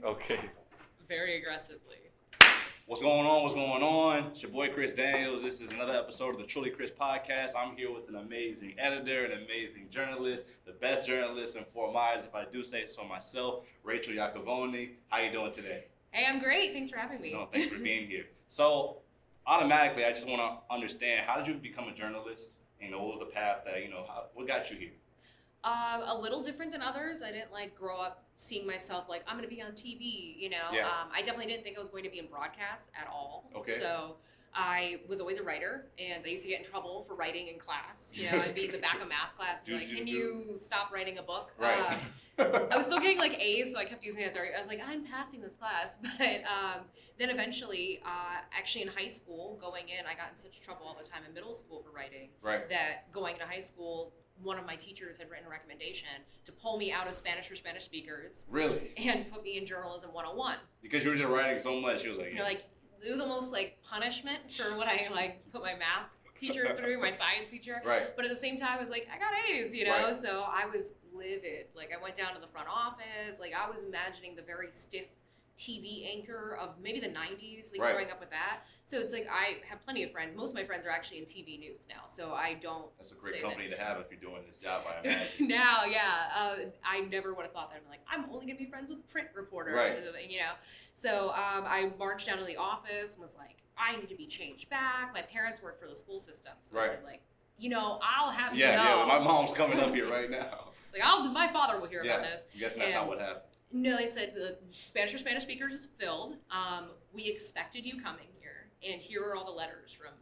Okay. Very aggressively. What's going on? What's going on? It's your boy Chris Daniels. This is another episode of the Truly Chris podcast. I'm here with an amazing editor, an amazing journalist, the best journalist in Fort Myers, if I do say so myself, Racehl Iacavone. How you doing today? Hey, I'm great. Thanks for having me. No, thanks for being here. So, automatically, I just want to understand, how did you become a journalist? What was the path that, what got you here? A little different than others. I didn't grow up seeing myself I'm going to be on TV, Yeah. I definitely didn't think I was going to be in broadcast at all. Okay. So I was always a writer, and I used to get in trouble for writing in class. I'd be in the back of math class and be like, can you stop writing a book? Right. I was still getting A's, so I kept using it as I was like, I'm passing this class. But then eventually, actually in high school, going in, I got in such trouble all the time in middle school for writing. Right. That going into high school, one of my teachers had written a recommendation to pull me out of Spanish for Spanish speakers. Really? And put me in Journalism 101. Because you were just writing so much, she was like, yeah. It was almost like punishment for what I put my math teacher through, my science teacher. Right. But at the same time, I was like, I got A's, Right. So I was livid. I went down to the front office. I was imagining the very stiff TV anchor of maybe the 90s, Right. growing up with that. So it's I have plenty of friends. Most of my friends are actually in TV news now, so I don't. That's a great company to have if you're doing this job, I imagine. Now, yeah. I never would have thought that. I'm only going to be friends with print reporters, Right. So I marched down to the office and was like, I need to be changed back. My parents work for the school system, so Right. I said, I'll have you Yeah, know. yeah. My mom's coming up here right now. It's my father will hear about this. I'm guessing that's not what happened. No, they said the Spanish for Spanish speakers is filled. We expected you coming here, and here are all the letters from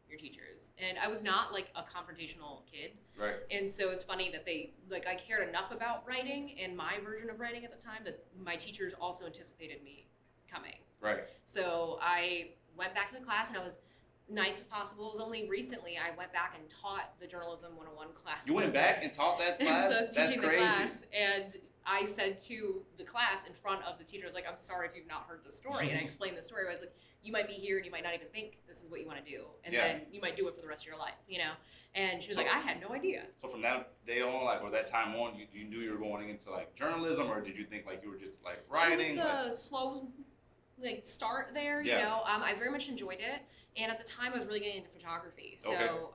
your teachers. And I was not a confrontational kid. Right. And so it's funny that they, I cared enough about writing and my version of writing at the time that my teachers also anticipated me coming. Right. So I went back to the class and I was nice as possible. It was only recently I went back and taught the Journalism 101 class. You went back and taught that class? So I was teaching That's crazy. the class, and I said to the class in front of the teacher, I was like, I'm sorry if you've not heard the story. And I explained the story. I was like, you might be here and you might not even think this is what you want to do. And then you might do it for the rest of your life, And she was like, I had no idea. So from that day on, or that time on, you knew you were going into journalism, or did you think you were just writing? It was a slow start there, I very much enjoyed it. And at the time, I was really getting into photography. So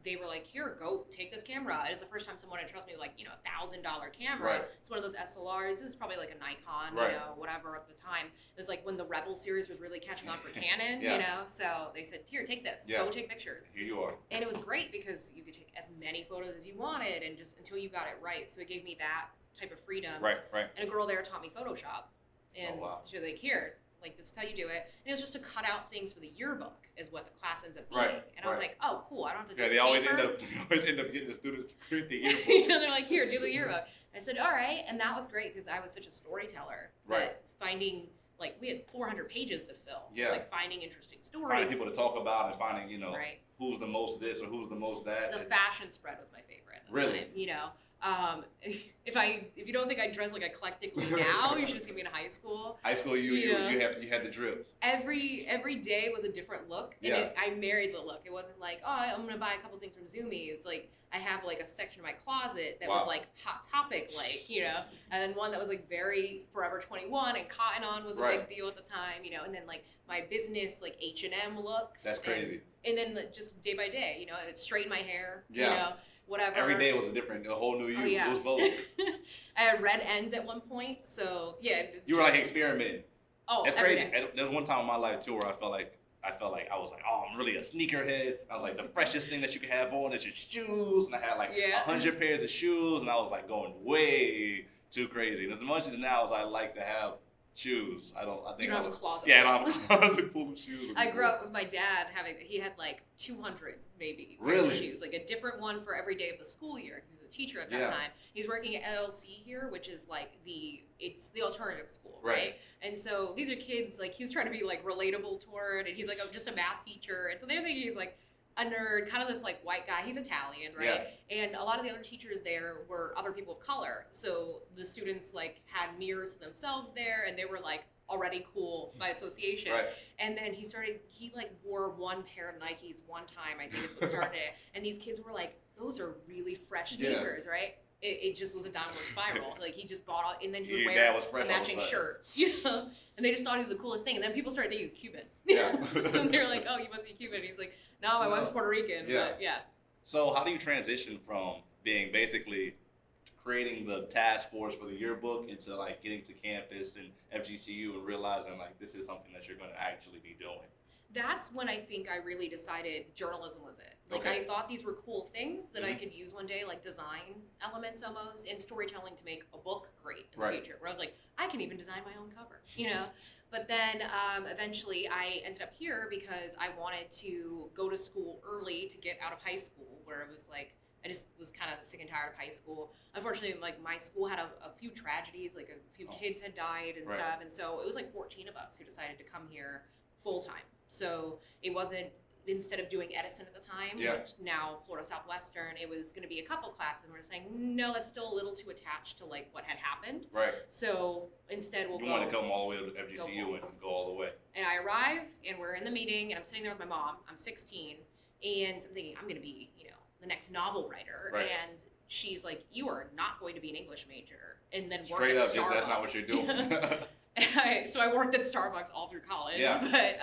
they were like, here, go take this camera. It was the first time someone had trusted me with $1,000 camera. Right. It's one of those SLRs. It was probably a Nikon, Right. whatever at the time. It was when the Rebel series was really catching on for Canon, So they said, here, take this. Yeah. Go take pictures. Here you are. And it was great because you could take as many photos as you wanted and just until you got it right. So it gave me that type of freedom. Right, right. And a girl there taught me Photoshop. And she was like, here, this is how you do it. And it was just to cut out things for the yearbook is what the class ends up being. Right, and I was like, oh, cool. I don't have to do they always end up getting the students to print the yearbook. They're like, here, do the yearbook. I said, all right. And that was great because I was such a storyteller. Right. That finding, we had 400 pages to fill. Yeah. It's finding interesting stories. Finding people to talk about and finding, right. who's the most this or who's the most that. The fashion spread was my favorite. Really? If you don't think I dress eclectically now, you should see me in high school. High school, you had the drip. Every day was a different look, and I married the look. It wasn't I'm gonna buy a couple things from Zoomies. I have a section of my closet that was Hot Topic, and then one that was very Forever 21 and Cotton On was a big deal at the time, and then my business H&M looks. That's crazy. And then just day by day, straighten my hair, whatever. Every day was a whole new you. Oh, yeah. It was both. I had red ends at one point, so yeah. You were experimenting. Oh, that's every crazy. day. There was one time in my life too where I felt like I was oh, I'm really a sneakerhead. I was the freshest thing that you could have on is your shoes, and I had 100 pairs of shoes, and I was going way too crazy. And as much as now as I like to have shoes, I think you don't have a closet. Yeah, I don't have a closet full of shoes. I grew up with my dad he had 200 maybe really? pairs of shoes, a different one for every day of the school year because he was a teacher at that time. He's working at LLC here, which is it's the alternative school, right? And so these are kids he was trying to be relatable toward, and he's I'm just a math teacher, and so they're thinking he's a nerd, kind of this white guy. He's Italian, right? Yeah. And a lot of the other teachers there were other people of color. So the students had mirrors to themselves there, and they were already cool by association. Right. And then he wore one pair of Nikes one time, I think is what started it. And these kids were those are really fresh sneakers, right? it just was a downward spiral. Like he just bought all, and then he would Your wear dad was fresh a matching all of a shirt, you know, and they just thought he was the coolest thing. And then people started thinking he was Cuban. Yeah. So they're like, oh, you must be Cuban. And he's like, no, my wife's Puerto Rican. Yeah. But yeah. So how do you transition from being basically creating the task force for the yearbook into like getting to campus and FGCU and realizing like this is something that you're going to actually be doing? That's when I think I really decided journalism was it. Like Okay. I thought these were cool things that I could use one day, like design elements almost, and storytelling to make a book great in the future. Where I was like, I can even design my own cover, you know? But then eventually I ended up here because I wanted to go to school early to get out of high school, where it was like, I just was kind of sick and tired of high school. Unfortunately, like my school had a few tragedies, like a few kids had died and stuff. And so it was like 14 of us who decided to come here full time. So it wasn't, instead of doing Edison at the time, which now Florida Southwestern, it was going to be a couple classes. And we're saying, no, that's still a little too attached to like what had happened. Right. So instead we'll You go. want to come all the way to FGCU and go all the way. And I arrive and we're in the meeting and I'm sitting there with my mom. I'm 16 and I'm thinking I'm going to be, you know, the next novel writer. Right. And she's like, you are not going to be an English major and then work Straight at up, Starbucks. just that's not what you're doing. So I worked at Starbucks all through college, but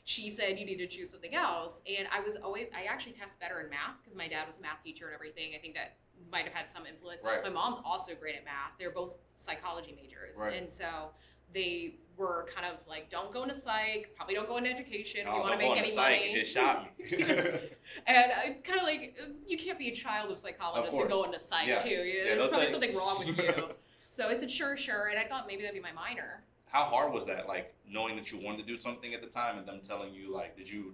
she said you need to choose something else. And I actually test better in math because my dad was a math teacher and everything. I think that might have had some influence. Right. My mom's also great at math. They're both psychology majors. Right. And so they were kind of like, don't go into psych, probably don't go into education if No, you want to don't make go any into psych, money. it just shot me. And it's kind of like, you can't be a child of psychologists and go into psych too. There's probably something wrong with you. So I said, sure. And I thought maybe that'd be my minor. How hard was that? Like knowing that you wanted to do something at the time and them telling you like, did you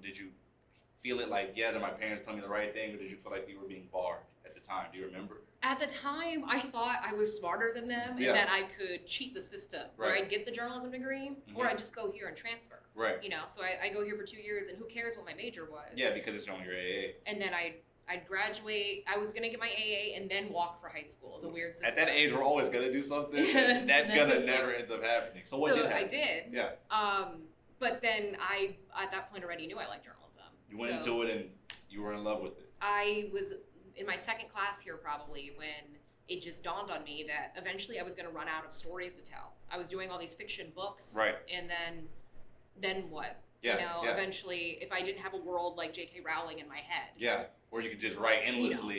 feel it like, yeah, that my parents told me the right thing, or did you feel like you were being barred at the time? Do you remember? At the time, I thought I was smarter than them and that I could cheat the system. Where I'd get the journalism degree or I'd just go here and transfer. Right. You know, so I go here for 2 years and who cares what my major was? Yeah, because it's on your AA. And then I'd graduate. I was going to get my AA and then walk for high school. It's a weird system. At that age, we're always going to do something. That never ends up happening. So what did happen? I did. Yeah. But then I, at that point, already knew I liked journalism. You went into it and you were in love with it. I was in my second class here probably when it just dawned on me that eventually I was going to run out of stories to tell. I was doing all these fiction books. Right. And then what? Yeah, you know, eventually, if I didn't have a world like J.K. Rowling in my head. Yeah, or you could just write endlessly.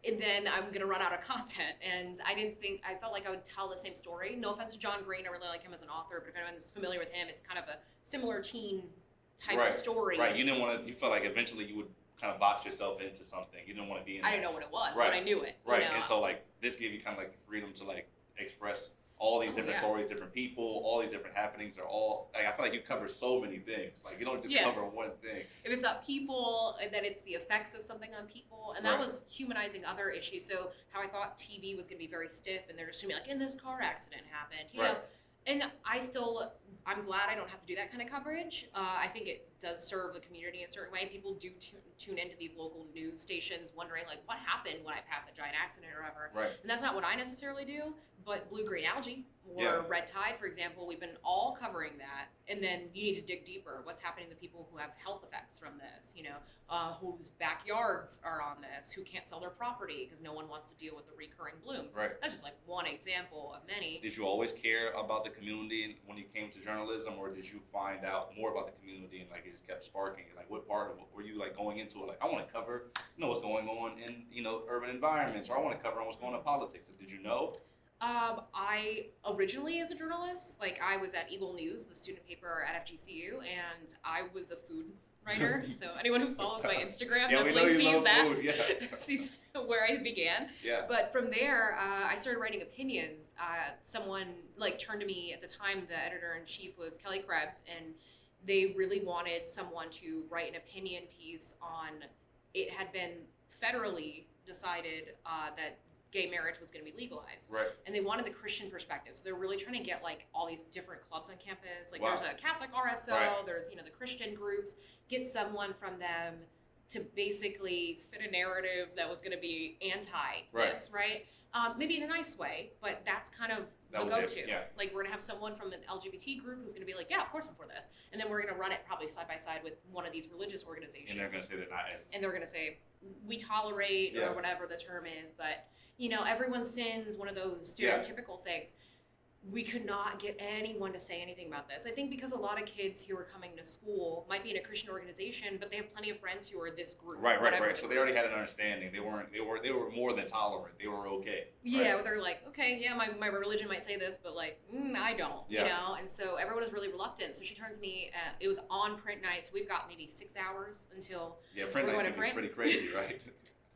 You know, and then I'm going to run out of content. And I felt like I would tell the same story. No offense to John Green, I really like him as an author, but if anyone's familiar with him, it's kind of a similar teen type of story. Right, you felt like eventually you would kind of box yourself into something. You didn't want to be in I didn't know what it was, but I knew it. Right, you know? and so like this gave you kind of like the freedom to like express all these different stories, different people, all these different happenings. Are all like, I feel like you cover so many things. Like you don't just cover one thing. It was about people, and then it's the effects of something on people, and that was humanizing other issues. So how I thought TV was going to be very stiff, and they're just going to be like, and this car accident happened, you know. And I'm glad I don't have to do that kind of coverage. I think it does serve the community in a certain way. People do tune into these local news stations wondering, like, what happened when I passed a giant accident or whatever. Right. And that's not what I necessarily do, but blue-green algae or red tide, for example, we've been all covering that. And then you need to dig deeper. What's happening to people who have health effects from this, you know, whose backyards are on this, who can't sell their property because no one wants to deal with the recurring blooms. Right. That's just like one example of many. Did you always care about the community when you came to journalism, or did you find out more about the community and like it just kept sparking? Like what part of it were you like going into it? Like I want to cover, what's going on in urban environments, or I want to cover what's going on in politics. Did you know? I originally, as a journalist, like I was at Eagle News, the student paper at FGCU, and I was a food writer. So anyone who follows my Instagram definitely sees that. Food, sees where I began. Yeah. But from there, I started writing opinions. Someone like turned to me at the time. The editor-in-chief was Kelly Krebs, and they really wanted someone to write an opinion piece on. It had been federally decided that gay marriage was going to be legalized. Right. And they wanted the Christian perspective. So they're really trying to get like all these different clubs on campus. Like there's a Catholic RSO, there's, the Christian groups, get someone from them to basically fit a narrative that was going to be anti this, right? Maybe in a nice way, but that's kind of the go-to. Yeah. Like, we're going to have someone from an LGBT group who's going to be like, yeah, of course I'm for this. And then we're going to run it probably side by side with one of these religious organizations. And they're going to say they're not. And they're going to say, we tolerate, or whatever the term is. But, you know, everyone sins, one of those stereotypical things. We could not get anyone to say anything about this. I think because a lot of kids who are coming to school might be in a Christian organization, but they have plenty of friends who are this group. Right. So they already had an understanding. They were more than tolerant. They were okay. Yeah, they're like, okay, yeah, my religion might say this, but like, I don't, you know? And so everyone was really reluctant. So she turns me, it was on print night, so we've got maybe 6 hours until print night's gonna be pretty crazy, right?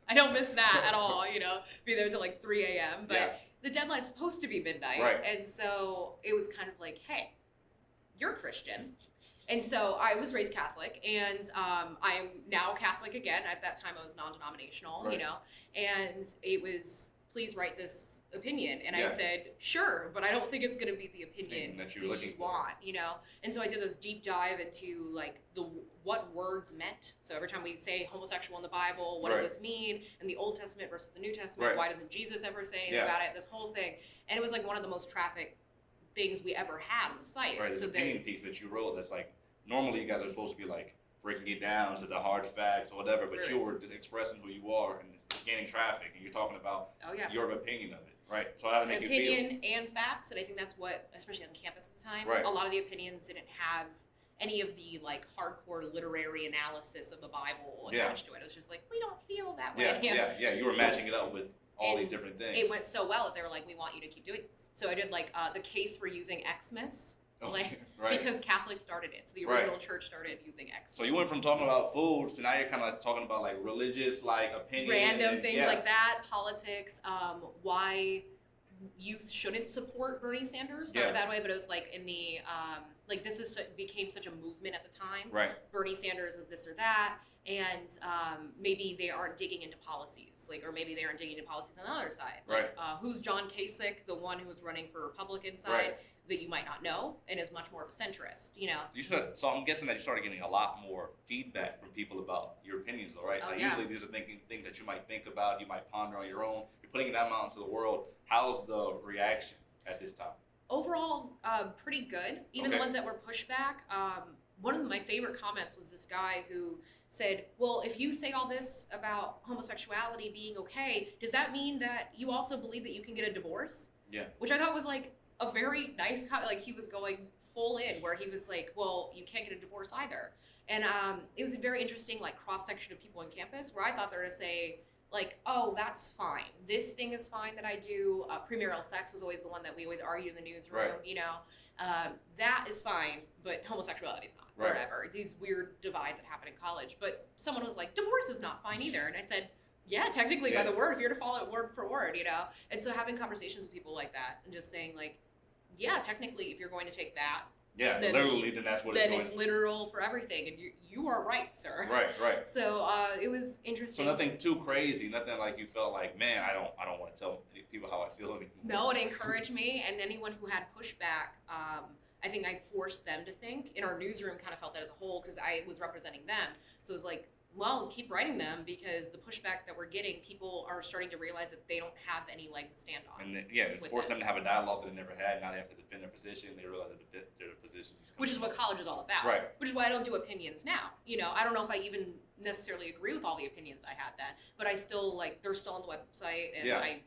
I don't miss that at all, you know, be there till like 3 a.m. But the deadline's supposed to be midnight. Right. And so it was kind of like, hey, you're Christian. And so I was raised Catholic, and I'm now Catholic again. At that time I was non-denominational, you know, and it was, please write this opinion. And I said, sure, but I don't think it's going to be the opinion that you want, you know? And so I did this deep dive into like what words meant. So every time we say homosexual in the Bible, what does this mean? In the Old Testament versus the New Testament, why doesn't Jesus ever say anything about it? This whole thing. And it was like one of the most trafficked things we ever had on the site. Right, so the opinion piece that you wrote, that's like, normally you guys are supposed to be like breaking it down to the hard facts or whatever, but you were expressing who you are and it's gaining traffic, and you're talking about your opinion of it. Right. So how to make you feel. Opinion and facts, and I think that's what, especially on campus at the time, a lot of the opinions didn't have any of the like hardcore literary analysis of the Bible attached to it. It was just like, we don't feel that way. Yeah. You were matching it up with all these different things. It went so well that they were like, we want you to keep doing this. So I did like the case for using Xmas. Because Catholics started it. So the original church started using Xmas. So you went from talking about food to now you're kind of like talking about like religious like opinion. Random things like that, politics, why youth shouldn't support Bernie Sanders, not in a bad way, but it was like in the, like this became such a movement at the time. Right. Bernie Sanders is this or that, and maybe they aren't digging into policies, like, or maybe they aren't digging into policies on the other side. Like, who's John Kasich, the one who was running for Republican side? That you might not know, and is much more of a centrist, you know. So I'm guessing that you started getting a lot more feedback from people about your opinions, though, right? Usually these are things that you might think about, you might ponder on your own. You're putting them out into the world. How's the reaction at this time? Overall, pretty good. Even the ones that were pushback. One of my favorite comments was this guy who said, well, if you say all this about homosexuality being okay, does that mean that you also believe that you can get a divorce? Yeah. Which I thought was like a very nice comment. Like, he was going full in, where he was like, well, you can't get a divorce either. And it was a very interesting like cross section of people on campus, where I thought they were to say like, oh, that's fine, this thing is fine that I do. Premarital sex was always the one that we always argued in the newsroom, you know. That is fine, but homosexuality is not, or whatever. These weird divides that happen in college. But someone was like, divorce is not fine either. And I said, yeah, technically by the word, if you're to follow it word for word, you know. And so having conversations with people like that and just saying like, yeah, technically, if you're going to take that, then literally, then that's what then it's literal for everything, and you are right, sir. Right. So it was interesting. So nothing too crazy, nothing like you felt like, man, I don't want to tell people how I feel anymore. No, it encouraged me, and anyone who had pushback, I think I forced them to think. In our newsroom, kind of felt that as a whole, because I was representing them. So it was like, well, keep writing them, because the pushback that we're getting, people are starting to realize that they don't have any legs to stand on. And then, it forced them to have a dialogue that they never had. Now they have to defend their position. They realize that their position is which is what college is all about. Right. Which is why I don't do opinions now. You know, I don't know if I even necessarily agree with all the opinions I had then, but I still, like, they're still on the website, and I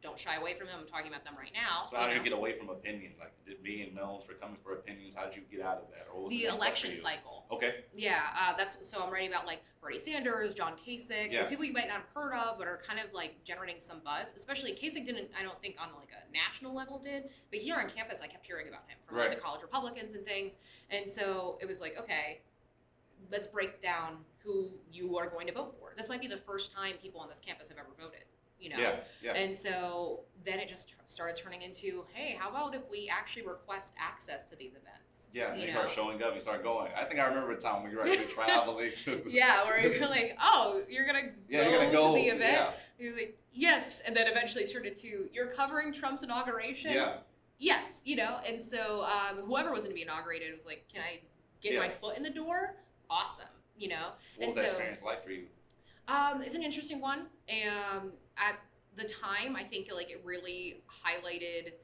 don't shy away from them. I'm talking about them right now. So how did you get away from opinions? Like, being known for coming for opinions, how did you get out of that? Or the election cycle. Okay. Yeah, so I'm writing about like Bernie Sanders, John Kasich, people you might not have heard of, but are kind of like generating some buzz. Especially Kasich didn't, I don't think on like a national level did, but here on campus I kept hearing about him from like the college Republicans and things. And so it was like, okay, let's break down who you are going to vote for. This might be the first time people on this campus have ever voted. You know? And so then it just started turning into, hey, how about if we actually request access to these events? And you start showing up, you start going. I think I remember a time when you were actually traveling to. Where you're like, oh, you're going to go to the event? You're like, yes. And then eventually turned into, you're covering Trump's inauguration? Yes, you know. And so whoever was going to be inaugurated was like, can I get my foot in the door? Awesome, you know. What was that experience like for you? It's an interesting one. At the time, I think like it really highlighted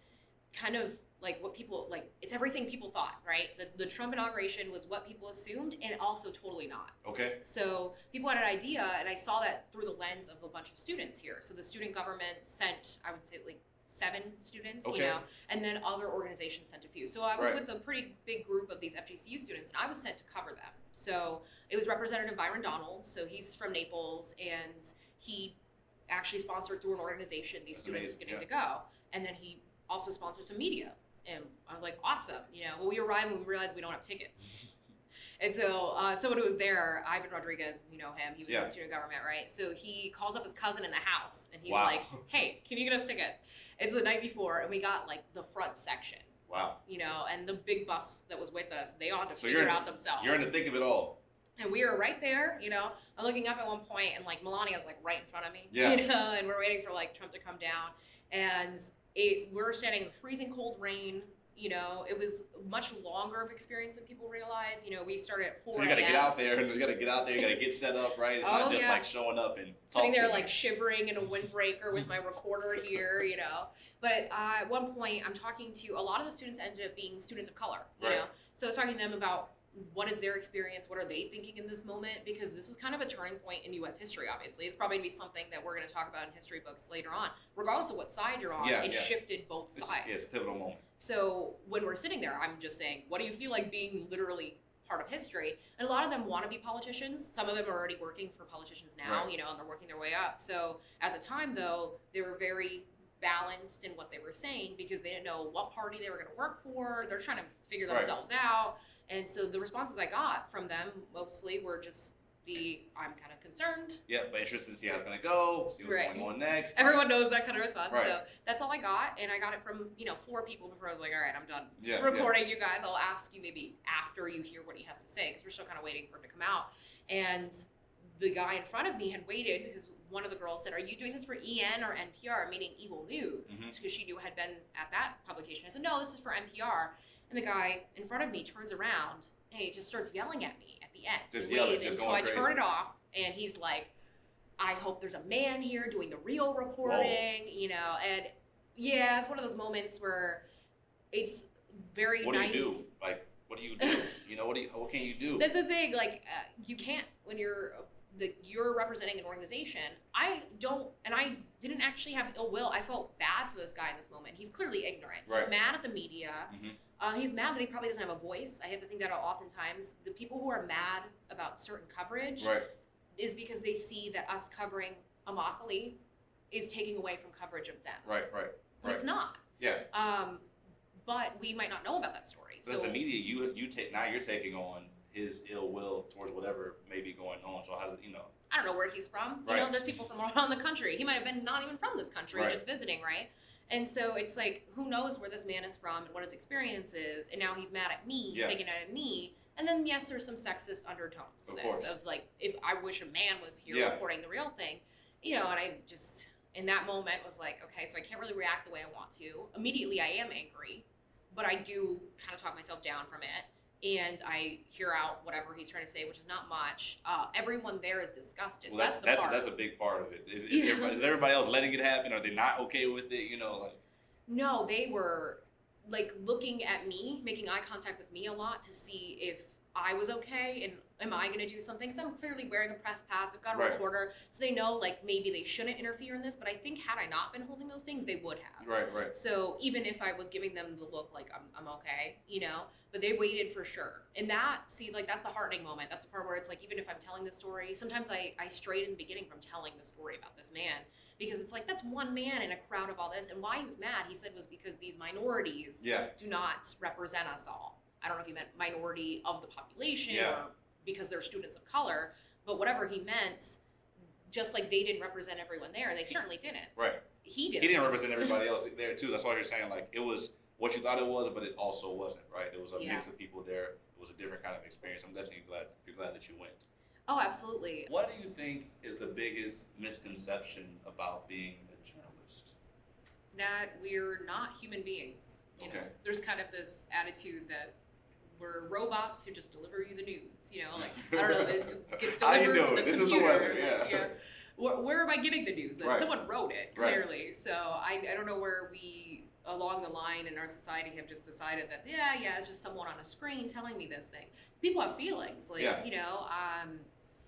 kind of like what people like. It's everything people thought, right? The Trump inauguration was what people assumed, and also totally not. Okay. So people had an idea, and I saw that through the lens of a bunch of students here. So the student government sent, I would say, like 7 students, okay. you know, and then other organizations sent a few. So I was with a pretty big group of these FGCU students, and I was sent to cover them. So it was Representative Byron Donalds. So he's from Naples, and he actually sponsored through an organization these students getting to go. And then he also sponsored some media. And I was like, awesome. You know, well, we arrived and we realized we don't have tickets. And so someone who was there, Ivan Rodriguez, you know him, he was in student government, right? So he calls up his cousin in the house, and he's like, hey, can you get us tickets? It's the night before, and we got like the front section. Wow. You know, and the big bus that was with us, they all had to figure it out themselves. You're in the thick of it all. And we were right there, you know. I'm looking up at one point, and like Melania's like right in front of me, you know, and we're waiting for like Trump to come down. And we're standing in freezing cold rain. You know, it was much longer of experience than people realize. You know, we started at 4 a.m. So you got to get out there, and you got to get out there. You got to get set up, right? It's not just like showing up and sitting there like shivering in a windbreaker with my recorder here, you know. But at one point, I'm talking to a lot of the students ended up being students of color, you know. So I was talking to them about what is their experience, what are they thinking in this moment, because this was kind of a turning point in U.S. history, obviously. It's probably going to be something that we're going to talk about in history books later on. Regardless of what side you're on, it shifted both sides. It's a pivotal moment. So when we're sitting there, I'm just saying, what do you feel like being literally part of history? And a lot of them want to be politicians. Some of them are already working for politicians now, you know, and they're working their way up. So at the time, though, they were very balanced in what they were saying because they didn't know what party they were going to work for. They're trying to figure themselves out. And so the responses I got from them mostly were just I'm kind of concerned. Yeah, but interested to see how it's going to go, see what's going on next. Everyone knows that kind of response. So that's all I got. And I got it from, you know, 4 people before I was like, all right, I'm done recording you guys. I'll ask you maybe after you hear what he has to say because we're still kind of waiting for him to come out. And the guy in front of me had waited because one of the girls said, are you doing this for EN or NPR, meaning Eagle News? Because she had been at that publication. I said, no, this is for NPR. And the guy in front of me turns around and he just starts yelling at me at the end. Just waited until I turn it off, and he's like, I hope there's a man here doing the real reporting, you know. And yeah, it's one of those moments where it's very nice. What do you do? Like, what do you do? You know, what can you do? That's the thing. Like, you can't when you're representing an organization. I didn't actually have ill will. I felt bad for this guy in this moment. He's clearly ignorant. He's mad at the media. He's mad that he probably doesn't have a voice. I have to think that oftentimes the people who are mad about certain coverage is because they see that us covering Immokalee is taking away from coverage of them. But it's not. But we might not know about that story. So as the media, you're taking on his ill will towards whatever may be going on. So how does I don't know where he's from. You know, there's people from around the country. He might have been not even from this country, just visiting, right? And so it's like, who knows where this man is from and what his experience is, and now he's mad at me, taking it at me. And then, yes, there's some sexist undertones to this, of like, if I wish a man was here reporting the real thing, you know, and I just, in that moment, was like, okay, so I can't really react the way I want to. Immediately, I am angry, but I do kind of talk myself down from it. And I hear out whatever he's trying to say, which is not much. Everyone there is disgusted. Well, so that's a big part of it. Is everybody else letting it happen? Are they not okay with it? You know, like. No, they were like looking at me, making eye contact with me a lot to see if I was okay and am I going to do something? Because I'm clearly wearing a press pass. I've got a recorder, so they know like maybe they shouldn't interfere in this. But I think had I not been holding those things, they would have. So even if I was giving them the look like I'm okay, you know, but they waited for sure. And that's the heartening moment. That's the part where it's like, even if I'm telling the story, sometimes I strayed in the beginning from telling the story about this man because it's like, that's one man in a crowd of all this. And why he was mad, he said, was because these minorities do not represent us all. I don't know if he meant minority of the population or because they're students of color, but whatever he meant, just like they didn't represent everyone there, and they certainly didn't. He didn't. He didn't represent everybody else there too. That's why you're saying like it was what you thought it was, but it also wasn't, right? It was a mix of people there. It was a different kind of experience. I'm definitely glad that you went. Oh, absolutely. What do you think is the biggest misconception about being a journalist? That we're not human beings. You know, there's kind of this attitude that we're robots who just deliver you the news. You know, like I don't know, it gets delivered from the computer. This is the weather. Like, where am I getting the news? Someone wrote it clearly. So I don't know where we along the line in our society have just decided that it's just someone on a screen telling me this thing. People have feelings, like you know.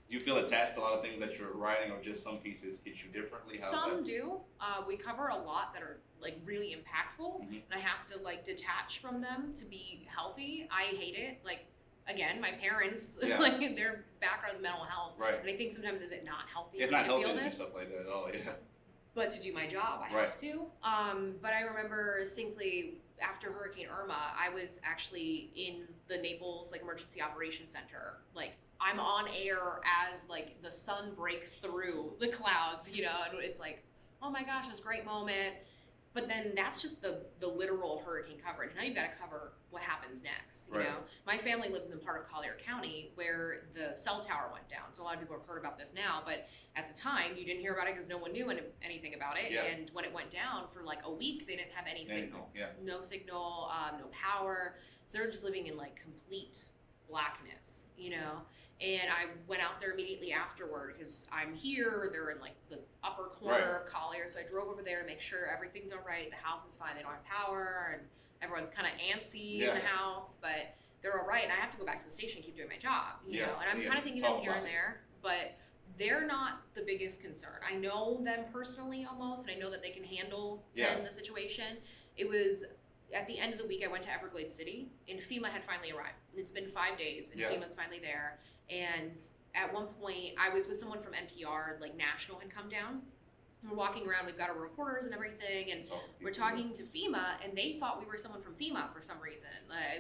Do you feel attached to a lot of things that you're writing, or just some pieces hit you differently? Some do. We cover a lot that are like really impactful, and I have to like detach from them to be healthy. I hate it. Like, again, my parents, like their background is mental health, and I think sometimes is it not healthy? It's not healthy to do stuff like that at all. But to do my job, I have to. But I remember distinctly after Hurricane Irma, I was actually in the Naples like Emergency Operations Center, like. I'm on air as like the sun breaks through the clouds, you know, and it's like, oh my gosh, this great moment. But then that's just the literal hurricane coverage. Now you've got to cover what happens next. You know, my family lived in the part of Collier County where the cell tower went down. So a lot of people have heard about this now, but at the time you didn't hear about it because no one knew anything about it. And when it went down for like a week, they didn't have any signal. No signal, no power. So they're just living in like complete blackness, you know. And I went out there immediately afterward because I'm here. They're in like the upper corner of Collier. So I drove over there to make sure everything's all right. The house is fine. They don't have power. And everyone's kind of antsy in the house. But they're all right. And I have to go back to the station and keep doing my job. You know? And I'm kind of thinking them here and there. But they're not the biggest concern. I know them personally almost. And I know that they can handle the situation. It was... At the end of the week, I went to Everglades City, and FEMA had finally arrived. It's been 5 days, and FEMA's finally there. And at one point, I was with someone from NPR, like National had come down. We're walking around, we've got our reporters and everything, and we're talking to FEMA, and they thought we were someone from FEMA for some reason.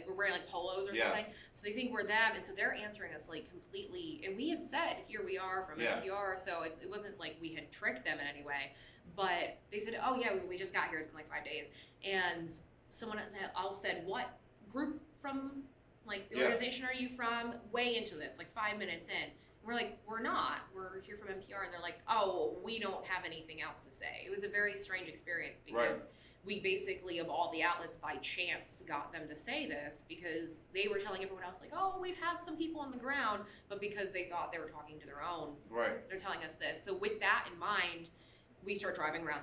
We're wearing like polos or something, so they think we're them, and so they're answering us like completely. And we had said, here we are from NPR, so it wasn't like we had tricked them in any way. But they said, oh yeah, we just got here, it's been like 5 days. And someone else said, what group from like the organization are you from? Way into this, like 5 minutes in. And we're like, we're not. We're here from NPR. And they're like, oh, we don't have anything else to say. It was a very strange experience because we basically, of all the outlets, by chance got them to say this because they were telling everyone else, like, oh, we've had some people on the ground, but because they thought they were talking to their own, they're telling us this. So with that in mind, we start driving around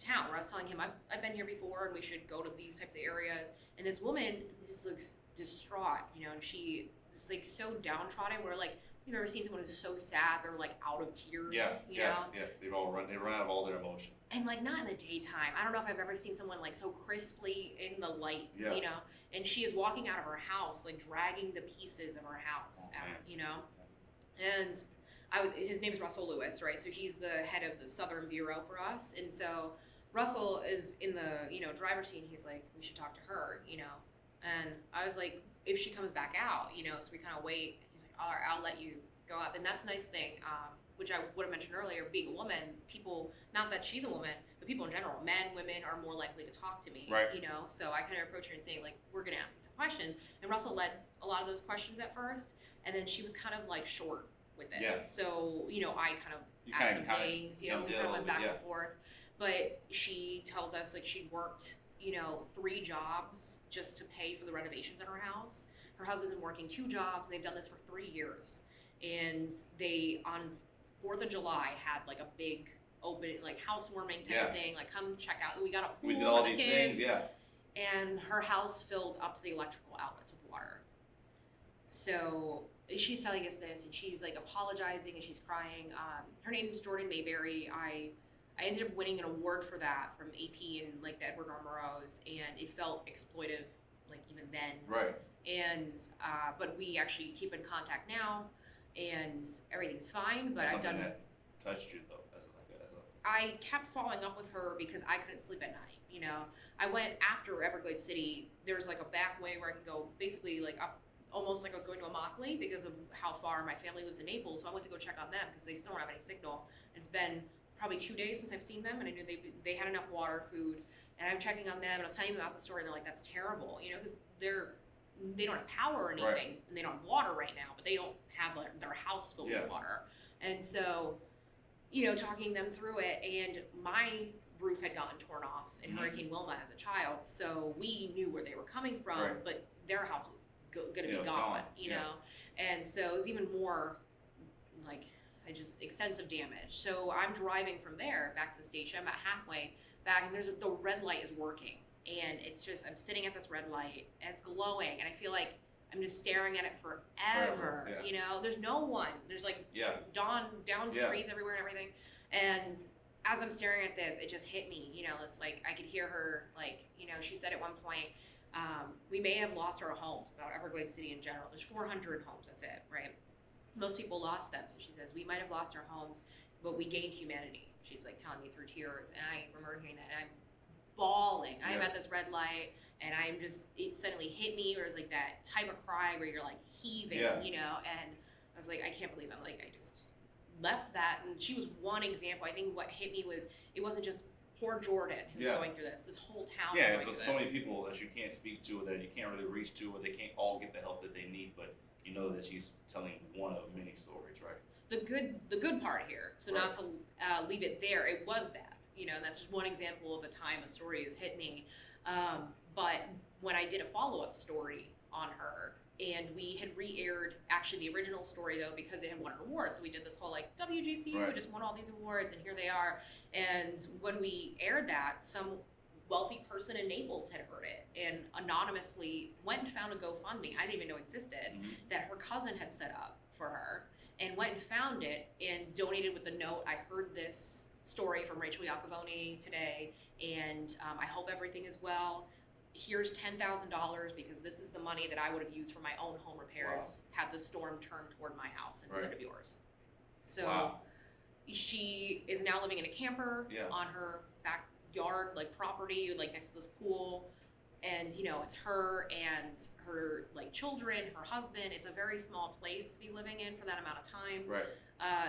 town where I was telling him I've been here before and we should go to these types of areas, and this woman just looks distraught, you know, and she is like so downtrodden. We're like, you've ever seen someone who's so sad they're like out of tears, you know? They run out of all their emotion, and like not in the daytime. I don't know if I've ever seen someone like so crisply in the light, you know. And she is walking out of her house like dragging the pieces of her house out, you know. And his name is Racehl Lewis, right? So he's the head of the Southern Bureau for us. And so Russell is in the, you know, driver's seat. He's like, we should talk to her, you know. And I was like, if she comes back out, you know, so we kind of wait. He's like, all right, I'll let you go up. And that's a nice thing, which I would have mentioned earlier, being a woman, people, not that she's a woman, but people in general, men, women are more likely to talk to me, you know. So I kind of approached her and saying, like, we're going to ask you some questions. And Russell led a lot of those questions at first. And then she was kind of like short with it. So, you know, I kind of asked some things, you know, we kind of went back and forth. But she tells us, like, she worked, you know, 3 jobs just to pay for the renovations in her house. Her husband's been working 2 jobs, and they've done this for 3 years. And they, on 4th of July, had, like, a big open, like, housewarming type of thing. Like, come check out. We got a pool for the kids. And her house filled up to the electrical outlets with water. So she's telling us this, and she's, like, apologizing, and she's crying. Her name's Jordan Mayberry. I ended up winning an award for that from AP and like the Edward R. Murrows, and it felt exploitive, like even then. And but we actually keep in contact now, and everything's fine. But I've done. That touched you though, I kept following up with her because I couldn't sleep at night. You know, I went after Everglades City. There's like a back way where I can go, basically like up, almost like I was going to Immokalee because of how far my family lives in Naples. So I went to go check on them because they still don't have any signal. It's been probably 2 days since I've seen them, and I knew they had enough water, food, and I'm checking on them, and I was telling them about the story, and they're like, that's terrible, you know, because they don't have power or anything, and they don't have water right now, but they don't have like their house filled with water. And so, you know, talking them through it, and my roof had gotten torn off in Hurricane Wilma as a child, so we knew where they were coming from, but their house was going to be gone, you know, and so it was even more like just extensive damage. So I'm driving from there back to the station. I'm about halfway back, and the red light is working and it's just, I'm sitting at this red light, and it's glowing, and I feel like I'm just staring at it forever. Yeah. You know, there's no one. There's like down trees everywhere and everything. And as I'm staring at this, it just hit me. You know, it's like I could hear her, like, you know, she said at one point, we may have lost our homes, about Everglades City in general. There's 400 homes, that's it, right? Most people lost them. So she says, we might have lost our homes, but we gained humanity. She's like telling me through tears. And I remember hearing that, and I'm bawling. I'm at this red light, and I'm just, it suddenly hit me, or it's like that type of cry where you're like heaving, you know, and I was like, I can't believe it. Like, I just left that, and she was one example. I think what hit me was, it wasn't just poor Jordan who's going through this whole town is going through this. So many people that you can't speak to, or that you can't really reach to, or they can't all get the help that they need, but you know that she's telling one of many stories, right? The good part here, so not to leave it there, it was bad. You know, and that's just one example of a time a story has hit me. But when I did a follow-up story on her, and we had re-aired actually the original story though, because it had won an award. So we did this whole like WGCU just won all these awards, and here they are. And when we aired that, some wealthy person in Naples had heard it and anonymously went and found a GoFundMe I didn't even know existed that her cousin had set up for her, and went and found it and donated with the note, I heard this story from Racehl Iacavone today, and I hope everything is well. Here's $10,000 because this is the money that I would have used for my own home repairs had the storm turned toward my house instead of yours. So she is now living in a camper on her backyard, like property, like next to this pool. And, you know, it's her and her, like, children, her husband. It's a very small place to be living in for that amount of time.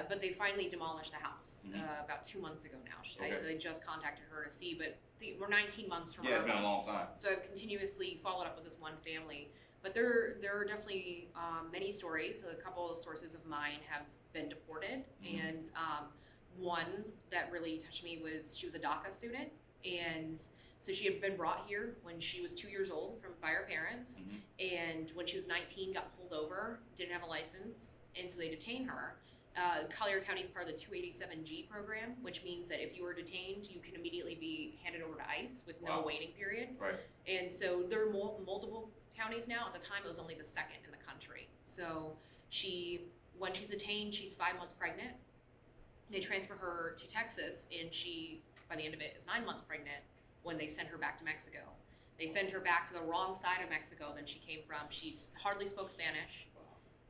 But they finally demolished the house about 2 months ago now. I just contacted her to see, but we're 19 months from it's been a long time. So I've continuously followed up with this one family. But there are definitely many stories. A couple of sources of mine have been deported. And one that really touched me was, she was a DACA student. And so she had been brought here when she was 2 years old by her parents, and when she was 19, got pulled over, didn't have a license, and so they detained her. Collier County is part of the 287G program, which means that if you were detained, you can immediately be handed over to ICE with no waiting period. And so there are multiple counties now. At the time, it was only the second in the country. So when she's detained, she's 5 months pregnant. They transfer her to Texas, and she, by the end of it, is 9 months pregnant when they send her back to Mexico. They send her back to the wrong side of Mexico than she came from. She hardly spoke Spanish.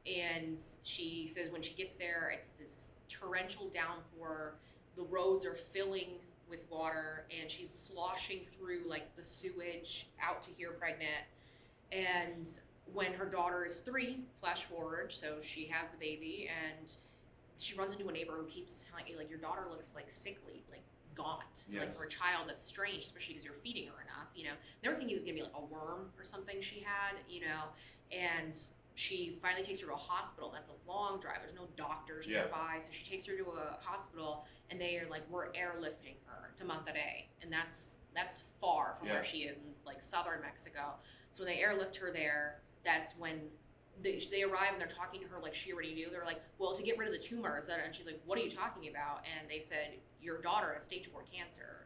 And she says when she gets there, it's this torrential downpour. The roads are filling with water, and she's sloshing through like the sewage out to here pregnant. And when her daughter is 3, flash forward, so she has the baby, and she runs into a neighbor who keeps telling you, like, your daughter looks like sickly, like gaunt, like for a child. That's strange, especially because you're feeding her enough, you know. They were thinking it was gonna be like a worm or something she had, you know. And she finally takes her to a hospital. That's a long drive. There's no doctors nearby, so she takes her to a hospital, and they are like, we're airlifting her to Monterrey, and that's far from where she is in like southern Mexico. So when they airlift her there, that's when they arrive, and they're talking to her like she already knew. They're like, well, to get rid of the tumors. And she's like, what are you talking about? And they said, your daughter has stage 4 cancer.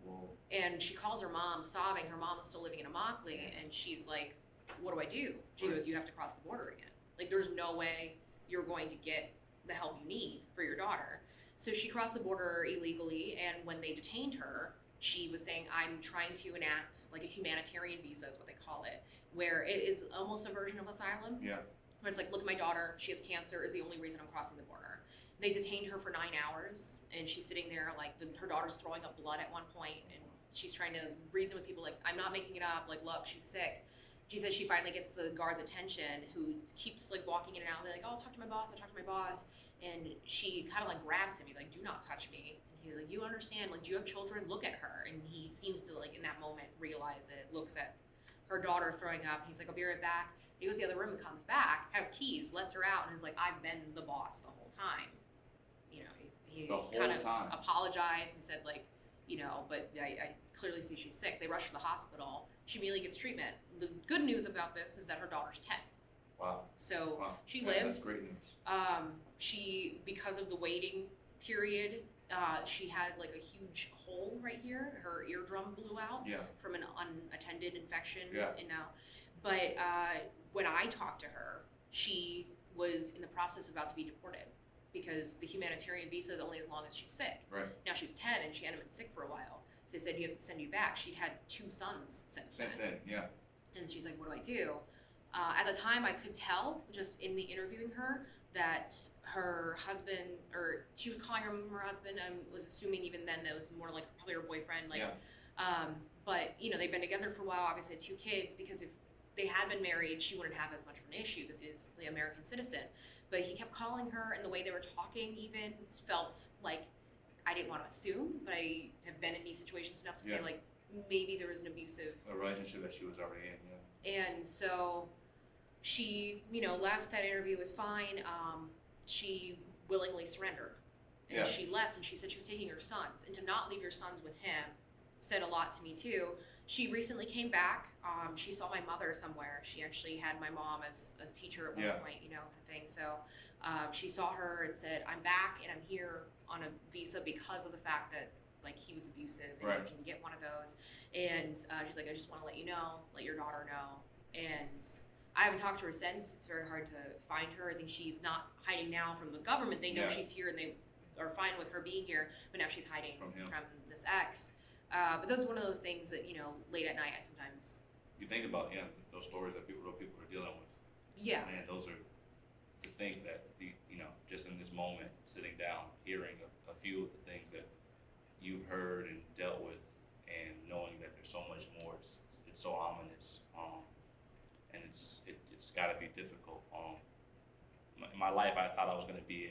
Whoa. And she calls her mom sobbing. Her mom is still living in Immokalee, and she's like, what do I do? She goes, you have to cross the border again. Like, there's no way you're going to get the help you need for your daughter. So she crossed the border illegally, and when they detained her, she was saying, I'm trying to enact like a humanitarian visa is what they call it, where it is almost a version of asylum. Where it's like, look at my daughter, she has cancer, is the only reason I'm crossing the border. They detained her for 9 hours, and she's sitting there like her daughter's throwing up blood at one point, and she's trying to reason with people like, I'm not making it up, like, look, she's sick. She says she finally gets the guard's attention, who keeps like walking in and out. They're like, oh, I'll talk to my boss, I'll talk to my boss. And she kind of like grabs him. He's like, do not touch me. And he's like, you understand, like, do you have children? Look at her. And he seems to like in that moment realize it, looks at her daughter throwing up. And he's like, I'll be right back. He goes to the other room and comes back, has keys, lets her out, and is like, I've been the boss the whole time. You know, he kind of apologized and said like, you know, but I clearly see she's sick. They rush her to the hospital. She immediately gets treatment. The good news about this is that her daughter's 10. Wow. So she lives. That's great news. She, because of the waiting period, she had like a huge hole right here. Her eardrum blew out from an unattended infection. But when I talked to her, she was in the process of about to be deported because the humanitarian visa is only as long as she's sick. Right. Now she was 10 and she hadn't been sick for a while. So they said, you have to send you back. She'd had 2 sons since then. And she's like, what do I do? At the time, I could tell, just in the interviewing her, that her husband, or she was calling him her husband, I was assuming even then that was more like probably her boyfriend. But, you know, they've been together for a while, obviously had 2 kids, because if they had been married, she wouldn't have as much of an issue because he's the American citizen. But he kept calling her, and the way they were talking even felt like, I didn't want to assume, but I have been in these situations enough to say, like, maybe there was an abusive relationship that she was already in. And so she, you know, left. That interview was fine. She willingly surrendered. And she left, and she said she was taking her sons. And to not leave your sons with him said a lot to me, too. She recently came back. She saw my mother somewhere. She actually had my mom as a teacher at one point, you know, kind of thing. So she saw her and said, I'm back, and I'm here on a visa because of the fact that, like, he was abusive, and you can get one of those. And she's like, I just want to let you know, let your daughter know. And I haven't talked to her since. It's very hard to find her. I think she's not hiding now from the government. They know she's here, and they are fine with her being here, but now she's hiding from this ex. But those are one of those things that, you know, late at night I sometimes... You think about, those stories that people are dealing with. Yeah. Man, those are to think that, you know, just in this moment, sitting down, hearing a few of the things that you've heard and dealt with, and knowing that there's so much more, it's so ominous. And it's got to be difficult. In my life, I thought I was going to be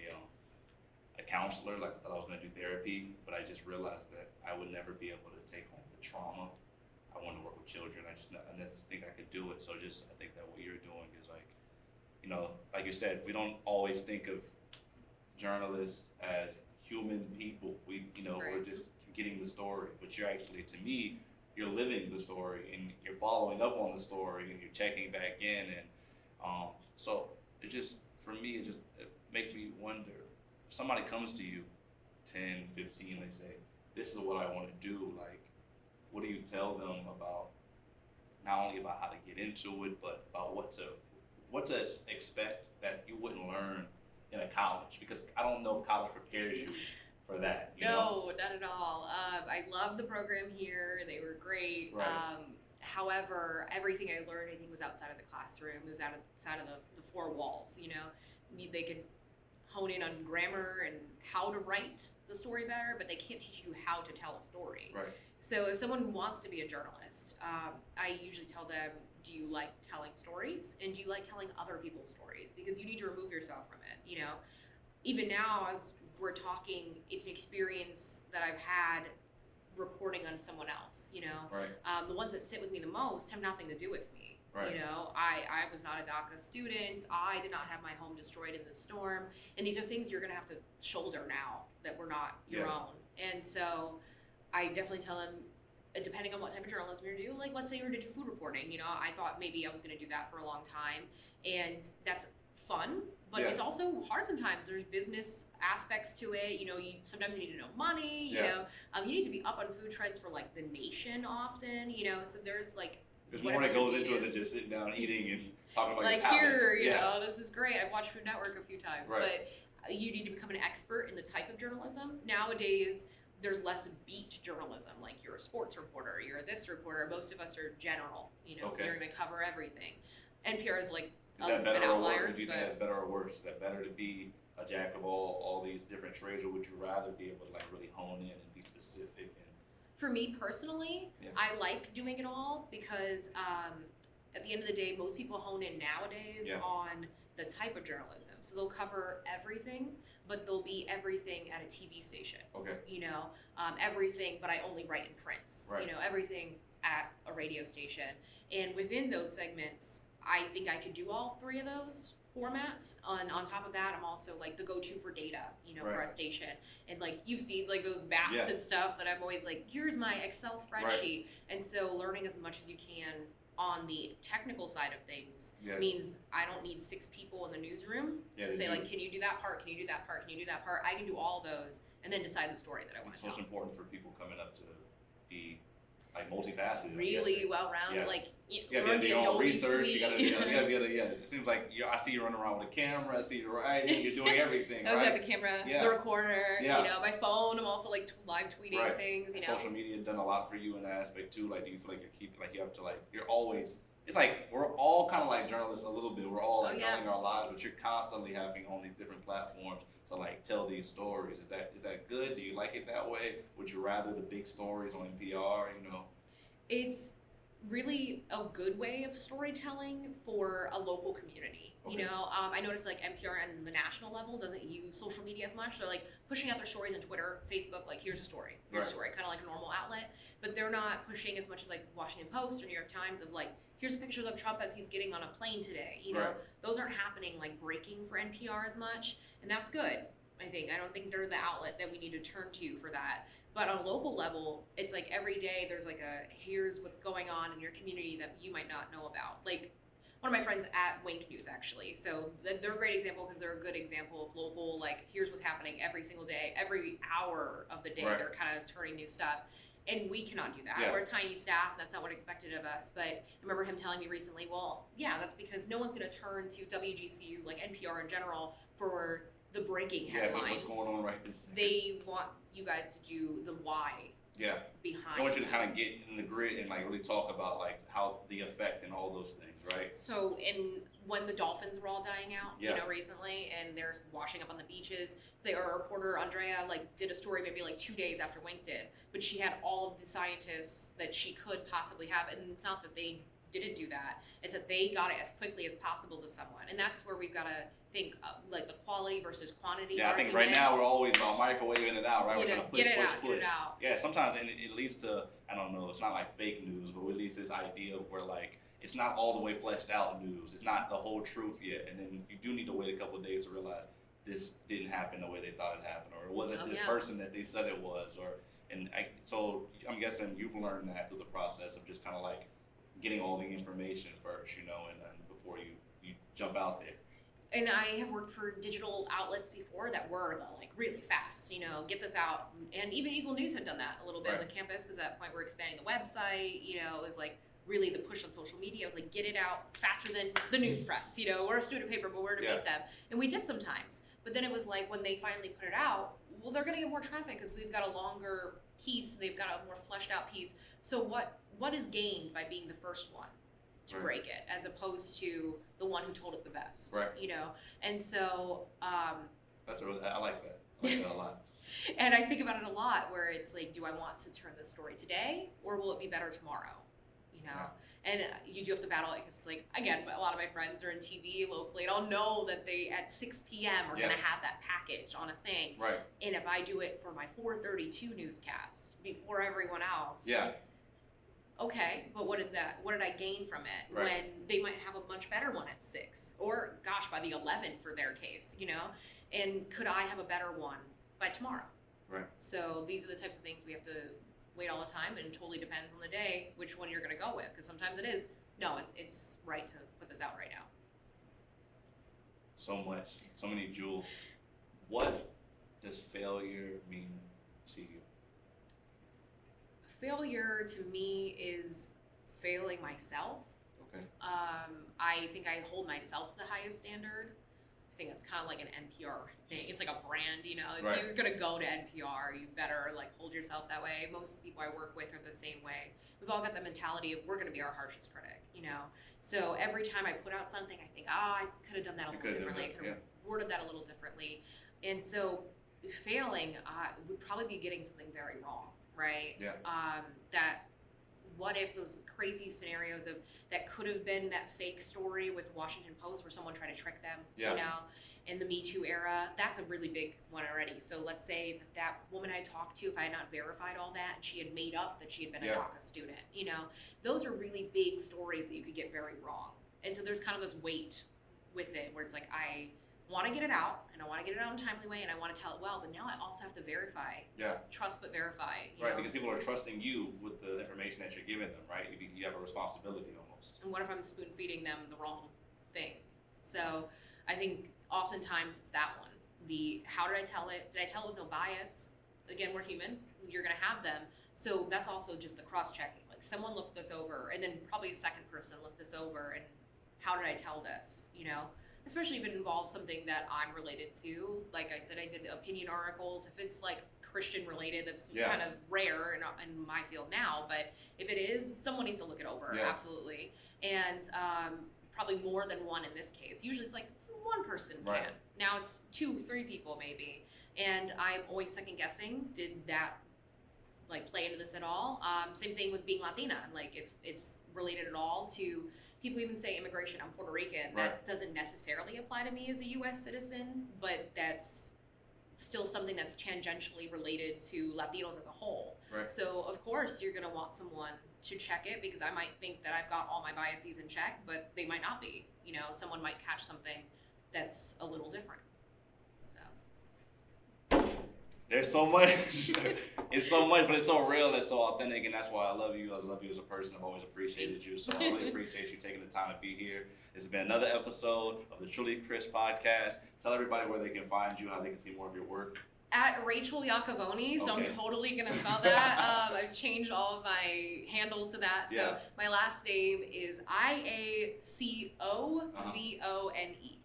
a counselor, like I thought I was going to do therapy, but I just realized that I would never be able to take on the trauma. I wanted to work with children. I didn't think I could do it. So I think that what you're doing is, like, you know, like you said, we don't always think of journalists as human people. We're just getting the story, but you're actually, to me, you're living the story, and you're following up on the story, and you're checking back in, and so it just, for me, it makes me wonder. If somebody comes to you, 10, 15, they say, this is what I want to do, like, what do you tell them about, not only about how to get into it, but about what to expect that you wouldn't learn in a college? Because I don't know if college prepares you for that. No, not at all. I love the program here. They were great. Right. However, everything I learned, I think, was outside of the classroom. It was outside of the 4 walls, you know. They could hone in on grammar and how to write the story better, but they can't teach you how to tell a story. Right. So if someone wants to be a journalist, I usually tell them, do you like telling stories? And do you like telling other people's stories? Because you need to remove yourself from it, you know. Even now, as we're talking, it's an experience that I've had reporting on someone else, you know. Right. The ones that sit with me the most have nothing to do with me. Right. You know, I was not a DACA student. I did not have my home destroyed in the storm. And these are things you're going to have to shoulder now that were not your own. And so I definitely tell them, depending on what type of journalism you're doing, like, let's say you were to do food reporting, you know, I thought maybe I was going to do that for a long time. And that's fun, but it's also hard sometimes. There's business aspects to it. You know, sometimes you need to know money, you know. You need to be up on food trends for, like, the nation often, you know. So there's, like, there's more that goes into it than just sitting down and eating and talking about like your palates. Here, you know, this is great. I've watched Food Network a few times, right. But you need to become an expert in the type of journalism. Nowadays, there's less beat journalism. Like, you're a sports reporter, you're this reporter. Most of us are general. You know, you're going to cover everything. NPR is like an outlier. Or worse? Do you think that's better or worse? Is that better to be a jack of all these different trades, or would you rather be able to, like, really hone in and be specific? For me personally, I like doing it all because at the end of the day, most people hone in nowadays on the type of journalism. So they'll cover everything, but they'll be everything at a TV station. Okay. You know, everything, but I only write in prints. Right. You know, everything at a radio station. And within those segments, I think I could do all 3 of those formats. On top of that, I'm also, like, the go-to for data, you know, for a station. And, like, you've seen, like, those maps and stuff that I'm always like, here's my Excel spreadsheet. And so learning as much as you can on the technical side of things means I don't need 6 people in the newsroom to say like, can you do that part? Can you do that part? Can you do that part? I can do all those and then decide the story that I want to tell. So it's important for people coming up to be like multifaceted. Really well-rounded, like learn the Adobe research. Suite. You gotta be able to. It seems like I see you running around with a camera. I see you writing. You're doing everything. I have the camera, the recorder. You know, my phone. I'm also like live tweeting things. You know, social media done a lot for you in that aspect too. Like, do you feel like you have to you're always. It's like we're all kind of like journalists a little bit. We're all like telling our lives, but you're constantly having on these different platforms to like tell these stories. Is that good? Do you like it that way? Would you rather the big stories on NPR? You know, it's really a good way of storytelling for a local community. You know, I noticed like NPR and the national level doesn't use social media as much. They're like pushing out their stories on Twitter, Facebook, like here's a story, here's a story, kind of like a normal outlet. But they're not pushing as much as like Washington Post or New York Times of like, here's pictures of Trump as he's getting on a plane today. You know, those aren't happening like breaking for NPR as much, and that's good. I think. I don't think they're the outlet that we need to turn to for that. But on a local level, it's like every day there's like here's what's going on in your community that you might not know about. Like one of my friends at Wink News, actually. So they're a great example because they're a good example of local, like here's what's happening every single day, every hour of the day. They're kind of turning new stuff. And we cannot do that. We're a tiny staff. That's not what expected of us. But I remember him telling me recently, well, yeah, that's because no one's going to turn to WGCU, like NPR in general, for the breaking headlines. What's going on right this second. They want you guys to do the why behind. I want you to kind of get in the grid and like really talk about like how the effect and all those things, right? So when the dolphins were all dying out, you know, recently, and they're washing up on the beaches, our reporter Andrea like did a story maybe like 2 days after Wink did, but she had all of the scientists that she could possibly have, and it's not that they didn't do that, it's that they got it as quickly as possible to someone, and that's where we've got to think like the quality versus quantity. I think right now we're always about microwaving it out, right? We're trying to push. Get it out. Yeah, sometimes it leads to, I don't know, it's not like fake news, but at least this idea of where like it's not all the way fleshed out news. It's not the whole truth yet, and then you do need to wait a couple of days to realize this didn't happen the way they thought it happened, or it wasn't this person that they said it was, so I'm guessing you've learned that through the process of just kind of like getting all the information first, you know, and before you jump out there. And I have worked for digital outlets before that were like really fast, you know, get this out. And even Eagle News had done that a little bit on the campus, because at that point we're expanding the website, you know, it was like really the push on social media. I was like, get it out faster than the news press, you know, we're a student paper, but we're to beat them. And we did sometimes. But then it was like when they finally put it out, well, they're going to get more traffic because we've got a longer piece. They've got a more fleshed out piece. So what is gained by being the first one to break it, as opposed to the one who told it the best, you know? And so I like that. I like that a lot. And I think about it a lot, where it's like, do I want to turn this story today, or will it be better tomorrow? You know, and you do have to battle it, because it's like, again, a lot of my friends are in TV locally, and I'll know that they at 6 p.m. are going to have that package on a thing. And if I do it for my 4:32 newscast before everyone else, okay, but what did I gain from it when they might have a much better one at 6, or gosh, by the 11 for their case, you know? And could I have a better one by tomorrow? So these are the types of things we have to wait all the time, and it totally depends on the day which one you're going to go with, because sometimes it is, no, it's right to put this out right now. So much, so many jewels. What does failure mean to you? Failure to me is failing myself. I think I hold myself to the highest standard. I think it's kind of like an NPR thing. It's like a brand, you know. If you're gonna go to NPR, you better like hold yourself that way. Most of the people I work with are the same way. We've all got the mentality of we're gonna be our harshest critic, you know. So every time I put out something, I think, I could have done that a little differently. I could have worded that a little differently. And so failing would probably be getting something very wrong, right? That what if those crazy scenarios of that could have been that fake story with Washington Post where someone tried to trick them, you know, in the Me Too era, that's a really big one already. So let's say that woman I talked to, if I had not verified all that, and she had made up that she had been a DACA student, you know, those are really big stories that you could get very wrong. And so there's kind of this weight with it where it's like, I want to get it out, and I want to get it out in a timely way, and I want to tell it well, but now I also have to verify. Yeah. Trust but verify. Right, because people are trusting you with the information that you're giving them, right? You have a responsibility almost. And what if I'm spoon feeding them the wrong thing? So I think oftentimes it's that one. How did I tell it? Did I tell it with no bias? Again, we're human. You're going to have them. So that's also just the cross-checking. Like, someone looked this over, and then probably a second person looked this over, and how did I tell this, Especially if it involves something that I'm related to. Like I said, I did opinion articles. If it's like Christian related, that's kind of rare in my field now. But if it is, someone needs to look it over, absolutely. And probably more than one in this case. Usually it's one person can. Now it's 2-3 people maybe. And I'm always second guessing, did that play into this at all? Same thing with being Latina. Like, if it's related at all to, people even say immigration. I'm Puerto Rican. That doesn't necessarily apply to me as a U.S. citizen, but that's still something that's tangentially related to Latinos as a whole. So of course you're going to want someone to check it, because I might think that I've got all my biases in check, but they might not be. Someone might catch something that's a little different. There's so much. It's so much, but it's so real and it's so authentic, and that's why I love you. I love you as a person. I've always appreciated you, so I really appreciate you taking the time to be here. This has been another episode of the Truly Chris podcast. Tell everybody where they can find you, how they can see more of your work. At Racehl Iacavone, so I'm totally going to spell that. I've changed all of my handles to that. So my last name is Iacovone.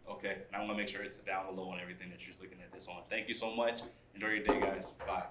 Okay, and I want to make sure it's down below and everything that you're looking at this on. Thank you so much. Enjoy your day, guys. Bye.